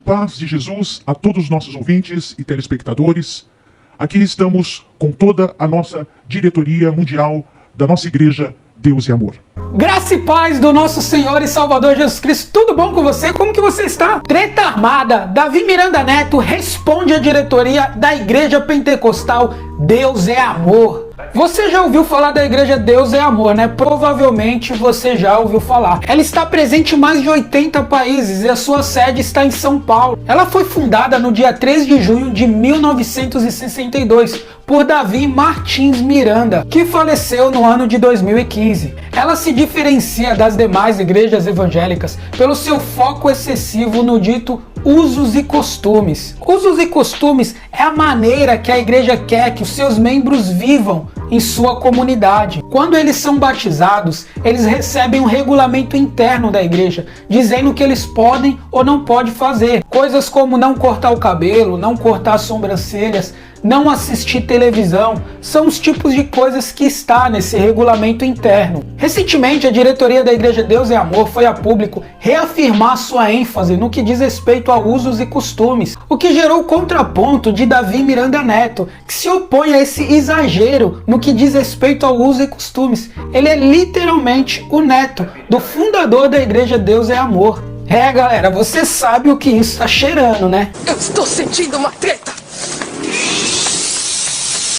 Paz de Jesus a todos os nossos ouvintes e telespectadores. Aqui estamos com toda a nossa diretoria mundial da nossa igreja Deus e Amor. Graça e paz do nosso Senhor e Salvador Jesus Cristo. Tudo bom com você? Como que você está? Treta armada. Davi Miranda Neto responde à diretoria da Igreja Pentecostal Deus é Amor. Você já ouviu falar da Igreja Deus é Amor, né? Provavelmente você já ouviu falar. Ela está presente em mais de 80 países e a sua sede está em São Paulo. Ela foi fundada no dia 3 de junho de 1962 por Davi Martins Miranda, que faleceu no ano de 2015. Ela se diferencia das demais igrejas evangélicas pelo seu foco excessivo no dito usos e costumes. Usos e costumes é a maneira que a igreja quer que os seus membros vivam em sua comunidade. Quando eles são batizados, eles recebem um regulamento interno da igreja, dizendo o que eles podem ou não podem fazer. Coisas como não cortar o cabelo, não cortar as sobrancelhas, não assistir televisão, são os tipos de coisas que está nesse regulamento interno. Recentemente, a diretoria da Igreja Deus é Amor foi a público reafirmar sua ênfase no que diz respeito a usos e costumes, o que gerou o contraponto de Davi Miranda Neto, que se opõe a esse exagero no que diz respeito ao uso e costumes. Ele é literalmente o neto do fundador da Igreja Deus é Amor. É, galera, você sabe o que isso está cheirando, né? Eu estou sentindo uma treta!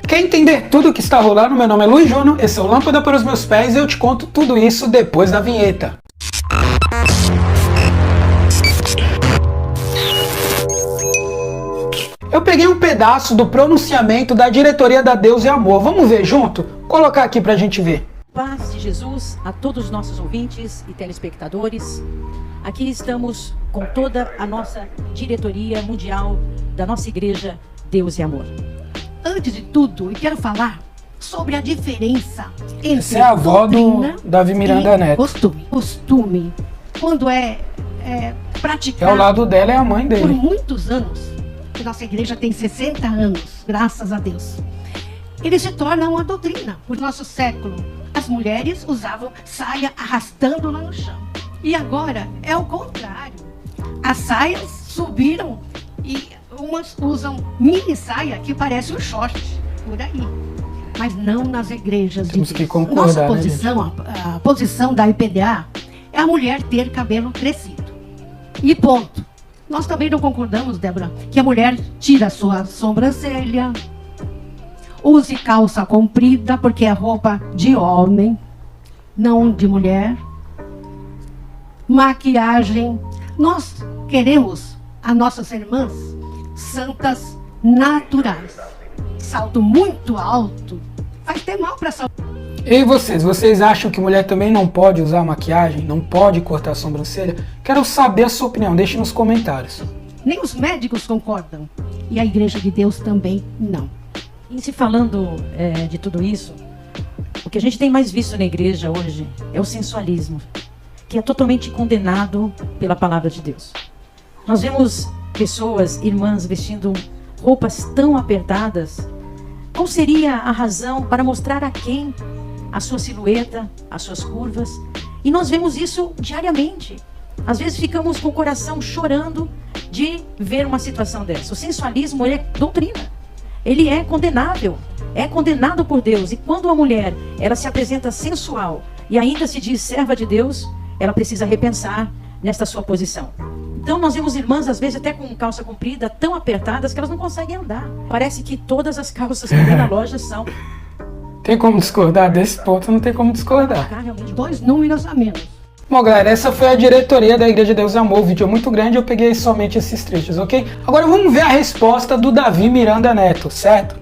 Quer entender tudo o que está rolando? Meu nome é Luiz Júnior, esse é o Lâmpada para os Meus Pés e eu te conto tudo isso depois da vinheta. Eu peguei um pedaço do pronunciamento da diretoria da Deus e Amor. Vamos ver junto? Vou colocar aqui pra gente ver. Paz de Jesus a todos os nossos ouvintes e telespectadores. Aqui estamos com toda a nossa diretoria mundial da nossa igreja Deus e Amor. Antes de tudo, eu quero falar sobre a diferença entre Essa é a avó do Davi Miranda Neto. Costume, quando é praticado. Ao lado dela é a mãe dele. Por muitos anos, que nossa igreja tem 60 anos, graças a Deus. Ele se torna uma doutrina. Por nosso século, as mulheres usavam saia arrastando-la no chão. E agora é o contrário. As saias subiram e umas usam mini saia que parece um short, por aí. Mas não nas igrejas de Deus. Temos que concordar, Nossa né, posição, a posição da IPDA é a mulher ter cabelo crescido. E ponto. Nós também não concordamos, Débora, que a mulher tira a sua sobrancelha, use calça comprida, porque é roupa de homem, não de mulher. Maquiagem. Nós queremos as nossas irmãs santas naturais. Salto muito alto faz ter mal para a saúde. E vocês acham que mulher também não pode usar maquiagem, não pode cortar a sobrancelha? Quero saber a sua opinião, deixe nos comentários. Nem os médicos concordam. E a Igreja de Deus também não. E se falando de tudo isso, o que a gente tem mais visto na igreja hoje é o sensualismo, que é totalmente condenado pela palavra de Deus. Nós vemos pessoas, irmãs, vestindo roupas tão apertadas. Qual seria a razão para mostrar a quem a sua silhueta, as suas curvas? E nós vemos isso diariamente. Às vezes ficamos com o coração chorando de ver uma situação dessa. O sensualismo, ele é doutrina. Ele é condenável. É condenado por Deus. E quando uma mulher, ela se apresenta sensual e ainda se diz serva de Deus, ela precisa repensar nesta sua posição. Então nós vemos irmãs, às vezes até com calça comprida, tão apertadas que elas não conseguem andar. Parece que todas as calças que tem na loja são... Tem como discordar desse ponto? Não tem como discordar. Realmente 2 números a menos. Bom, galera, essa foi a diretoria da Igreja Deus e Amor. O vídeo é muito grande, eu peguei somente esses trechos, ok? Agora vamos ver a resposta do Davi Miranda Neto, certo?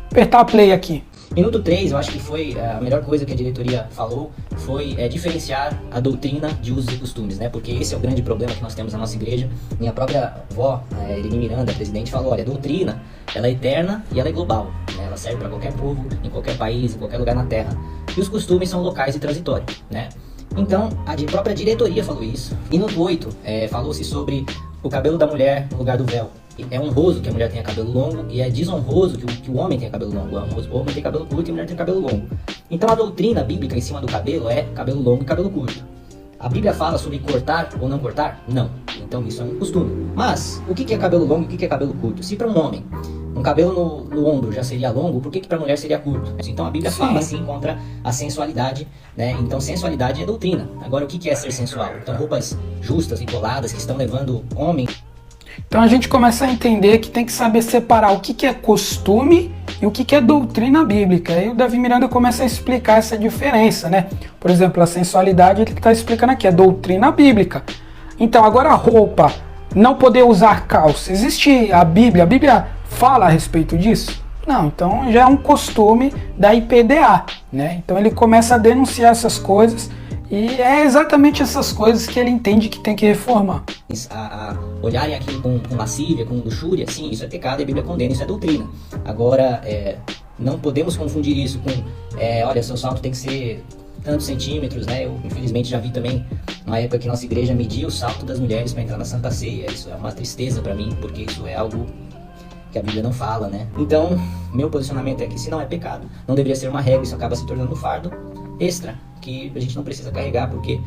Apertar play aqui. Minuto 3, eu acho que foi a melhor coisa que a diretoria falou, foi diferenciar a doutrina de usos e costumes, né? Porque esse é o grande problema que nós temos na nossa igreja. Minha própria avó, Eleni Miranda, a presidente, falou, olha, a doutrina, ela é eterna e ela é global, né? Ela serve para qualquer povo, em qualquer país, em qualquer lugar na terra. E os costumes são locais e transitórios, né? Então, a própria diretoria falou isso. Minuto 8, falou-se sobre o cabelo da mulher no lugar do véu. É honroso que a mulher tenha cabelo longo e é desonroso que o homem tenha cabelo longo. O homem tem cabelo curto e a mulher tem cabelo longo. Então a doutrina bíblica em cima do cabelo é cabelo longo e cabelo curto. A Bíblia fala sobre cortar ou não cortar? Não. Então isso é um costume. Mas o que é cabelo longo e o que é cabelo curto? Se para um homem um cabelo no ombro já seria longo, por que para a mulher seria curto? Então a Bíblia fala assim contra a sensualidade, né? Então sensualidade é doutrina. Agora o que é ser sensual? Então roupas justas e coladas que estão levando homem. Então a gente começa a entender que tem que saber separar o que é costume e o que é doutrina bíblica. Aí o Davi Miranda começa a explicar essa diferença, né? Por exemplo, a sensualidade ele está explicando aqui, é doutrina bíblica. Então agora a roupa, não poder usar calça, existe a Bíblia fala a respeito disso? Não, então já é um costume da IPDA, né? Então ele começa a denunciar essas coisas e é exatamente essas coisas que ele entende que tem que reformar. Olharem aquilo com lascívia, com luxúria, sim, isso é pecado e a Bíblia condena, isso é doutrina. Agora, não podemos confundir isso com, olha, seu salto tem que ser tantos centímetros, né? Eu infelizmente já vi também uma época que nossa igreja media o salto das mulheres para entrar na Santa Ceia. Isso é uma tristeza para mim, porque isso é algo que a Bíblia não fala, né? Então, meu posicionamento é que se não é pecado, não deveria ser uma regra, isso acaba se tornando um fardo extra, que a gente não precisa carregar, porque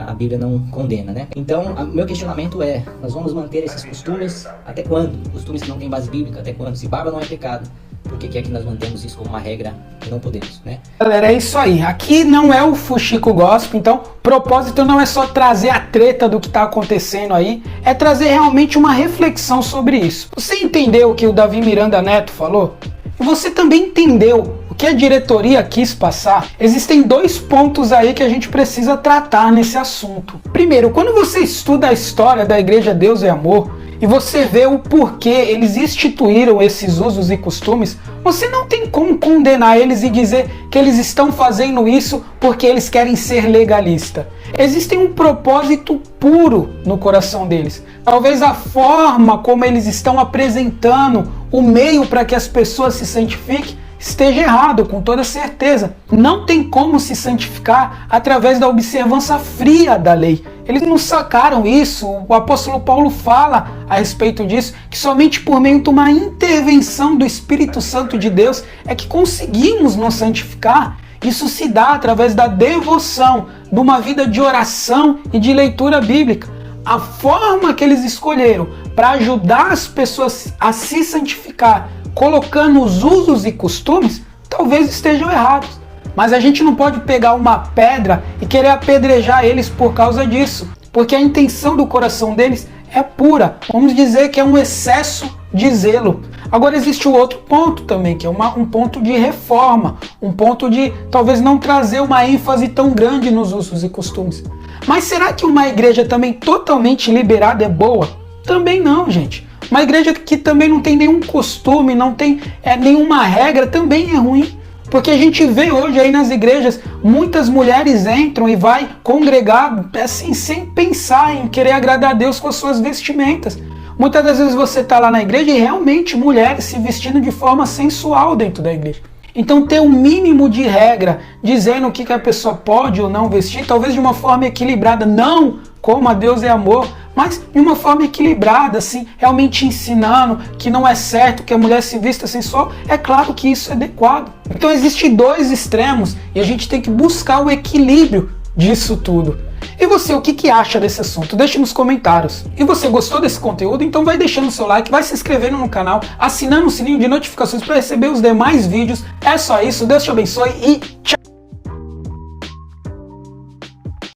a Bíblia não condena, né? Então, o meu questionamento é, nós vamos manter esses costumes até quando? Costumes que não têm base bíblica, até quando? Se barba não é pecado, por que é que nós mantemos isso como uma regra que não podemos, né? Galera, é isso aí. Aqui não é o Fuxico Gospel, então o propósito não é só trazer a treta do que está acontecendo aí, é trazer realmente uma reflexão sobre isso. Você entendeu o que o Davi Miranda Neto falou? E você também entendeu o que a diretoria quis passar? Existem dois pontos aí que a gente precisa tratar nesse assunto. Primeiro, quando você estuda a história da Igreja Deus é Amor, e você vê o porquê eles instituíram esses usos e costumes, você não tem como condenar eles e dizer que eles estão fazendo isso porque eles querem ser legalistas. Existe um propósito puro no coração deles. Talvez a forma como eles estão apresentando o meio para que as pessoas se santifiquem esteja errado, com toda certeza. Não tem como se santificar através da observância fria da lei. Eles não sacaram isso. O apóstolo Paulo fala a respeito disso, que somente por meio de uma intervenção do Espírito Santo de Deus é que conseguimos nos santificar. Isso se dá através da devoção, de uma vida de oração e de leitura bíblica. A forma que eles escolheram para ajudar as pessoas a se santificar, colocando os usos e costumes, talvez estejam errados. Mas a gente não pode pegar uma pedra e querer apedrejar eles por causa disso, porque a intenção do coração deles é pura. Vamos dizer que é um excesso de zelo. Agora existe o outro ponto também, que é um ponto de reforma, um ponto de talvez não trazer uma ênfase tão grande nos usos e costumes. Mas será que uma igreja também totalmente liberada é boa? Também não, gente. Uma igreja que também não tem nenhum costume, não tem nenhuma regra, também é ruim. Porque a gente vê hoje aí nas igrejas, muitas mulheres entram e vai congregar assim, sem pensar em querer agradar a Deus com as suas vestimentas. Muitas das vezes você está lá na igreja e realmente mulheres se vestindo de forma sensual dentro da igreja. Então ter um mínimo de regra, dizendo o que a pessoa pode ou não vestir, talvez de uma forma equilibrada, não como a Deus é amor, mas de uma forma equilibrada, assim, realmente ensinando que não é certo que a mulher se vista sensual, é claro que isso é adequado. Então existem dois extremos e a gente tem que buscar o equilíbrio disso tudo. E você, o que acha desse assunto? Deixe nos comentários. E você gostou desse conteúdo? Então vai deixando o seu like, vai se inscrevendo no canal, assinando o sininho de notificações para receber os demais vídeos. É só isso, Deus te abençoe e tchau!